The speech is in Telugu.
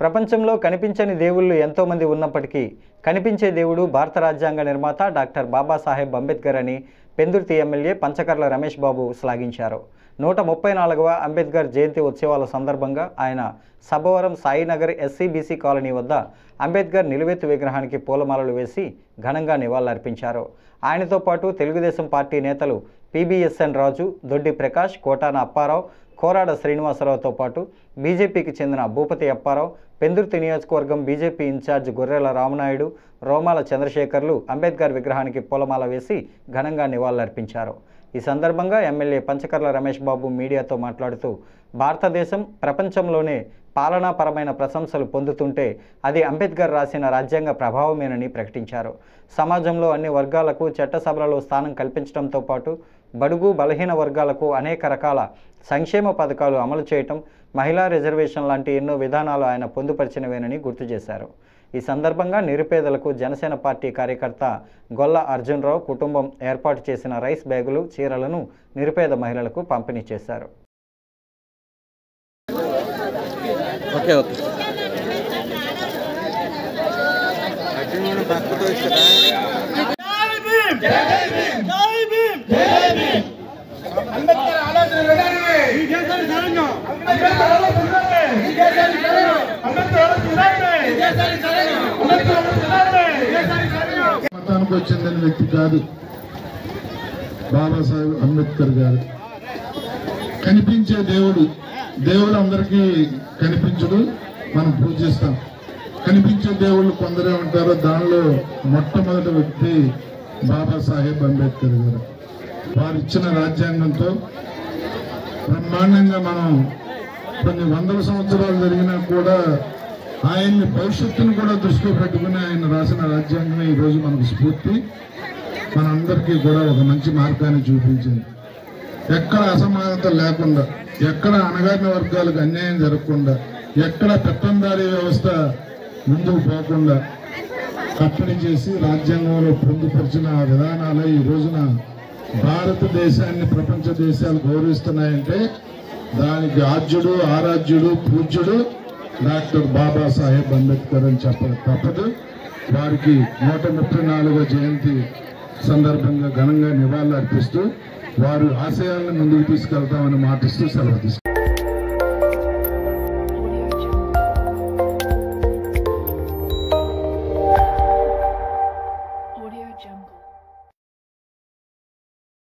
ప్రపంచంలో కనిపించని దేవుళ్ళు ఎంతోమంది ఉన్నప్పటికీ కనిపించే దేవుడు భారత రాజ్యాంగ నిర్మాత డాక్టర్ బాబాసాహెబ్ అంబేద్కర్ అని పెందుర్తి ఎమ్మెల్యే పంచకర్ల రమేష్ బాబు శ్లాఘించారు. 134వ అంబేద్కర్ జయంతి ఉత్సవాల సందర్భంగా ఆయన సభవరం సాయినగర్ ఎస్సీబీసీ కాలనీ వద్ద అంబేద్కర్ నిలువెత్తు విగ్రహానికి పూలమాలలు వేసి ఘనంగా నివాళులర్పించారు. ఆయనతో పాటు తెలుగుదేశం పార్టీ నేతలు పీబీఎస్ఎన్ రాజు, దొడ్డి ప్రకాష్, కోటాన అప్పారావు, కోరాడ శ్రీనివాసరావుతో పాటు బీజేపీకి చెందిన భూపతి అప్పారావు, పెందుర్తి నియోజకవర్గం బీజేపీ ఇన్ఛార్జ్ గొర్రెల రామనాయుడు, రోమాల చంద్రశేఖర్లు అంబేద్కర్ విగ్రహానికి పూలమాల వేసి ఘనంగా నివాళులర్పించారు. ఈ సందర్భంగా ఎమ్మెల్యే పంచకర్ల రమేష్ బాబు మీడియాతో మాట్లాడుతూ, భారతదేశం ప్రపంచంలోనే పాలనాపరమైన ప్రశంసలు పొందుతుంటే అది అంబేద్కర్ రాసిన రాజ్యాంగ ప్రభావమేనని ప్రకటించారు. సమాజంలో అన్ని వర్గాలకు చట్టసభలలో స్థానం కల్పించడంతో పాటు బడుగు బలహీన వర్గాలకు అనేక రకాల సంక్షేమ పథకాలు అమలు చేయటం, మహిళా రిజర్వేషన్ లాంటి ఎన్నో విధానాలు ఆయన పొందుపరిచినవేనని గుర్తు చేశారు. ఈ సందర్భంగా నిరుపేదలకు జనసేన పార్టీ కార్యకర్త గొల్ల అర్జున్రావు కుటుంబం ఏర్పాటు చేసిన రైస్ బ్యాగులు, చీరలను నిరుపేద మహిళలకు పంపిణీ చేశారు. మతానికి వచ్చిందని వ్యక్తి కాదు బాబాసాహెబ్ అంబేద్కర్ గారు. కనిపించే దేవుడు, దేవుడు అందరికీ కనిపించడు, మనం పూజిస్తాం. కనిపించే దేవుళ్ళు కొందరే ఉంటారు. దానిలో మొట్టమొదటి వ్యక్తి బాబాసాహెబ్ అంబేద్కర్ గారు. వారు ఇచ్చిన రాజ్యాంగంతో బ్రహ్మాండంగా మనం కొన్ని వందల సంవత్సరాలు జరిగినా కూడా ఆయన్ని భవిష్యత్తును కూడా దృష్టిలో పెట్టుకుని ఆయన రాసిన రాజ్యాంగం ఈరోజు మనకు స్ఫూర్తి, మనందరికీ కూడా ఒక మంచి మార్గాన్ని చూపించింది. ఎక్కడ అసమానత లేకుండా, ఎక్కడ అణగారిన వర్గాలకు అన్యాయం జరగకుండా, ఎక్కడ పెత్తందారీ వ్యవస్థ ముందుకు పోకుండా కట్టడి చేసి రాజ్యాంగంలో పొందుపరిచిన విధానాలే ఈ రోజున భారతదేశాన్ని ప్రపంచ దేశాలు గౌరవిస్తున్నాయంటే దానికి ఆద్యుడు, ఆరాధ్యుడు, పూజ్యుడు డాక్టర్ బాబాసాహెబ్ అంబేద్కర్ అని చెప్పక తప్పదు. వారికి 134వ జయంతి సందర్భంగా ఘనంగా నివాళులు అర్పిస్తూ వారు ఆశయాలను ముందుకు తీసుకెళ్తామని మాటిస్తూ సెలవు తీసుకుంటారు.